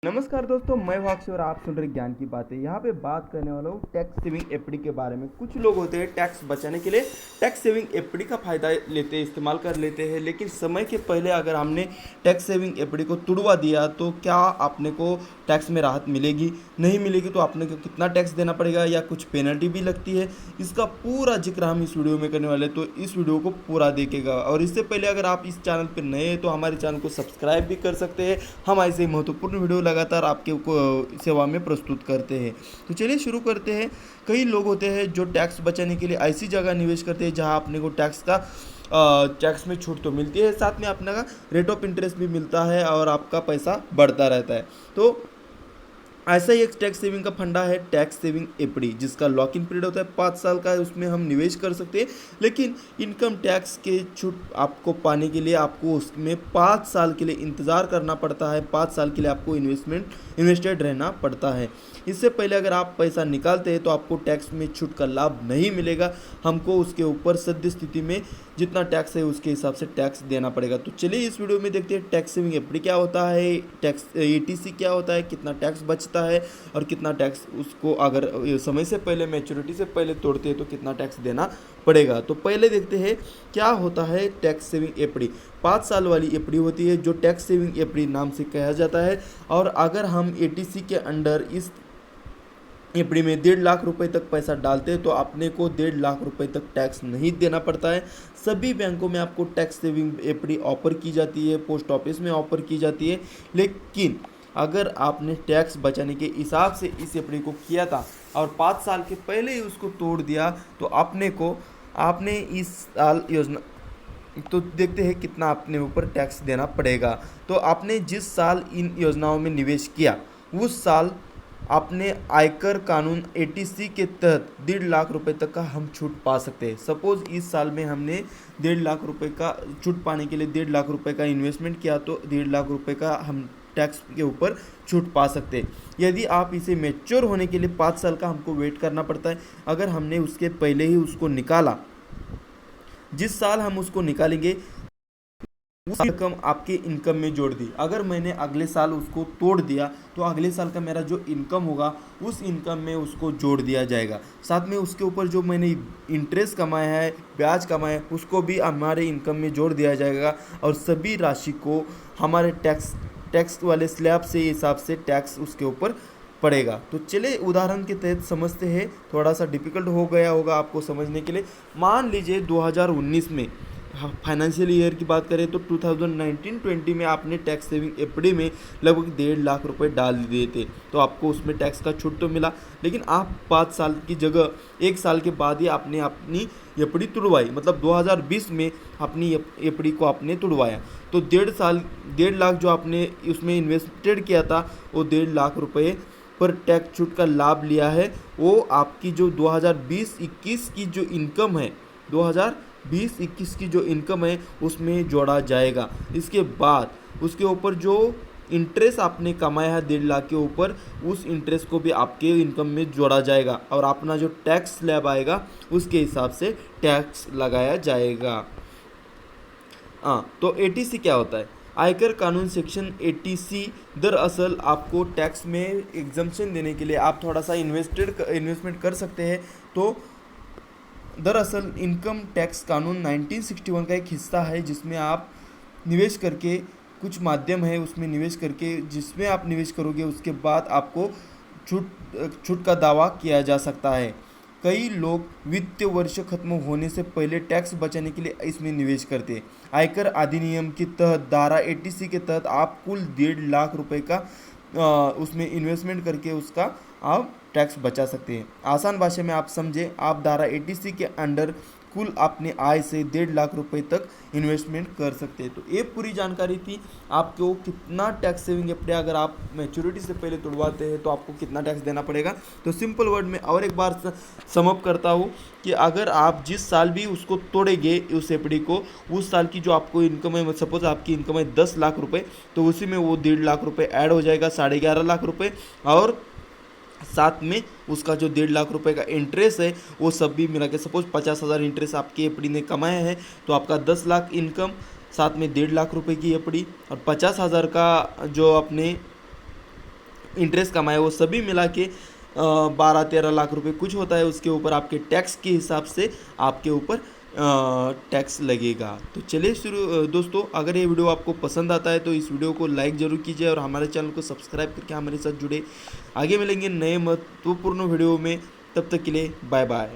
नमस्कार दोस्तों, मैं भाक्षी और आप सुन रहे ज्ञान की बातें। यहाँ पे बात करने वाला हूँ टैक्स सेविंग एफडी के बारे में। कुछ लोग होते हैं टैक्स बचाने के लिए टैक्स सेविंग एफडी का फ़ायदा लेते हैं, इस्तेमाल कर लेते हैं, लेकिन समय के पहले अगर हमने टैक्स सेविंग एफडी को तुड़वा दिया तो क्या आपने को टैक्स में राहत मिलेगी? नहीं मिलेगी तो आपने को कितना टैक्स देना पड़ेगा या कुछ पेनल्टी भी लगती है? इसका पूरा जिक्र हम इस वीडियो में करने वाले हैं, तो इस वीडियो को पूरा देखेगा। और इससे पहले अगर आप इस चैनल पर नए हैं तो हमारे चैनल को सब्सक्राइब भी कर सकते हैं। हम ऐसे ही महत्वपूर्ण वीडियो लगातार आपके सेवा में प्रस्तुत करते हैं। तो चलिए शुरू करते हैं। कई लोग होते हैं जो टैक्स बचाने के लिए ऐसी जगह निवेश करते हैं जहां अपने को टैक्स में छूट तो मिलती है, साथ में अपने का रेट ऑफ इंटरेस्ट भी मिलता है और आपका पैसा बढ़ता रहता है। तो ऐसा ही एक टैक्स सेविंग का फंडा है टैक्स सेविंग एफडी, जिसका लॉक इन पीरियड होता है 5 साल का। उसमें हम निवेश कर सकते हैं, लेकिन इनकम टैक्स के छूट आपको पाने के लिए आपको उसमें 5 साल के लिए इंतज़ार करना पड़ता है। 5 साल के लिए आपको इन्वेस्टेड रहना पड़ता है। इससे पहले अगर आप पैसा निकालते हैं तो आपको टैक्स में छूट का लाभ नहीं मिलेगा। हमको उसके ऊपर सद्य स्थिति में जितना टैक्स है उसके हिसाब से टैक्स देना पड़ेगा। तो चलिए इस वीडियो में देखते हैं टैक्स सेविंग एफडी क्या होता है, टैक्स एटीसी क्या होता है, कितना टैक्स बचता है और कितना टैक्स उसको अगर समय से पहले मैच्योरिटी से पहले तोड़ते हैं तो कितना टैक्स देना पड़ेगा। तो पहले देखते हैं क्या होता है टैक्स सेविंग एफडी। 5 साल वाली एफडी होती है जो टैक्स सेविंग एफडी नाम से कहा जाता है। और अगर हम एटीसी के अंडर इस एफडी में 1.5 लाख रुपए तक पैसा डालते हैं तो अपने को 1.5 लाख रुपए तक टैक्स नहीं देना पड़ता है। सभी बैंकों में आपको टैक्स सेविंग एफडी ऑफर की जाती है, पोस्ट ऑफिस में ऑफर की जाती है, लेकिन अगर आपने टैक्स बचाने के हिसाब से इस एफडी को किया था और 5 साल के पहले ही उसको तोड़ दिया तो आपने इस साल योजना तो देखते हैं कितना अपने ऊपर टैक्स देना पड़ेगा। तो आपने जिस साल इन योजनाओं में निवेश किया उस साल आपने आयकर कानून एटीसी के तहत 1.5 लाख रुपए तक का हम छूट पा सकते हैं। सपोज इस साल में हमने 1.5 लाख रुपए का छूट पाने के लिए 1.5 लाख रुपए का इन्वेस्टमेंट किया तो 1.5 लाख रुपए का हम टैक्स के ऊपर छूट पा सकते हैं। यदि आप इसे मैच्योर होने के लिए 5 साल का हमको वेट करना पड़ता है। अगर हमने उसके पहले ही उसको निकाला, जिस साल हम उसको निकालेंगे उस रकम आपके इनकम में जोड़ दी। अगर मैंने अगले साल उसको तोड़ दिया तो अगले साल का मेरा जो इनकम होगा उस इनकम में उसको जोड़ दिया जाएगा। साथ में उसके ऊपर जो मैंने इंटरेस्ट कमाया है, ब्याज कमाया है, उसको भी हमारे इनकम में जोड़ दिया जाएगा और सभी राशि को हमारे टैक्स वाले स्लैब से हिसाब से टैक्स उसके ऊपर पड़ेगा। तो चलिए उदाहरण के तहत समझते हैं। थोड़ा सा डिफिकल्ट हो गया होगा आपको समझने के लिए। मान लीजिए 2019 में फाइनेंशियल ईयर की बात करें तो 2019-20 में आपने टैक्स सेविंग एफडी में लगभग 1.5 लाख रुपए डाल दिए थे, तो आपको उसमें टैक्स का छूट तो मिला। लेकिन आप 5 साल की जगह 1 साल के बाद ही आपने अपनी एफडी तुड़वाई, मतलब 2020 में अपनी एफडी को आपने तुड़वाया। तो 1.5 लाख जो आपने उसमें इन्वेस्टेड किया था वो 1.5 लाख रुपये पर टैक्स छूट का लाभ लिया है। वो आपकी जो 2020-21 की जो इनकम है, 2020-21 की जो इनकम है उसमें जोड़ा जाएगा। इसके बाद उसके ऊपर जो इंटरेस्ट आपने कमाया है 1.5 लाख के ऊपर, उस इंटरेस्ट को भी आपके इनकम में जोड़ा जाएगा और अपना जो टैक्स स्लैब आएगा उसके हिसाब से टैक्स लगाया जाएगा। तो एटीसी क्या होता है? आयकर कानून सेक्शन एटीसी दरअसल आपको टैक्स में एग्जम्पशन देने के लिए आप थोड़ा सा इन्वेस्टमेंट कर सकते हैं। तो दरअसल इनकम टैक्स कानून 1961 का एक हिस्सा है जिसमें आप निवेश करके, कुछ माध्यम है उसमें निवेश करके, जिसमें आप निवेश करोगे उसके बाद आपको छूट का दावा किया जा सकता है। कई लोग वित्तीय वर्ष खत्म होने से पहले टैक्स बचाने के लिए इसमें निवेश करते हैं। आयकर अधिनियम के तहत धारा 86 के तहत आप कुल 1.5 लाख रुपए का उसमें इन्वेस्टमेंट करके उसका आप टैक्स बचा सकते हैं। आसान भाषा में आप समझे, आप धारा 86 के अंडर कुल अपने आय से 1.5 लाख रुपए तक इन्वेस्टमेंट कर सकते हैं। तो ये पूरी जानकारी थी आपको कितना टैक्स सेविंग एफडी अगर आप मैच्योरिटी से पहले तुड़वाते हैं तो आपको कितना टैक्स देना पड़ेगा। तो सिंपल वर्ड में और एक बार समअप करता हूँ कि अगर आप जिस साल भी उसको तोड़ेंगे उस एफडी को, उस साल की जो आपको इनकम है, सपोज आपकी इनकम है 10 लाख रुपये, तो उसी में वो 1.5 लाख रुपये ऐड हो जाएगा, 11.5 लाख रुपये, और साथ में उसका जो 1.5 लाख रुपए का इंटरेस्ट है वो सब भी मिला के, सपोज 50,000 इंटरेस्ट आपकी एफडी ने कमाया है तो आपका 10 लाख इनकम, साथ में 1.5 लाख रुपए की एफडी और 50,000 का जो अपने इंटरेस्ट कमाए वो सभी मिला के 12-13 लाख रुपए कुछ होता है, उसके ऊपर आपके टैक्स के हिसाब से आपके ऊपर टैक्स लगेगा। तो चलिए शुरू दोस्तों, अगर ये वीडियो आपको पसंद आता है तो इस वीडियो को लाइक ज़रूर कीजिए और हमारे चैनल को सब्सक्राइब करके हमारे साथ जुड़े। आगे मिलेंगे नए महत्वपूर्ण वीडियो में, तब तक के लिए बाय बाय।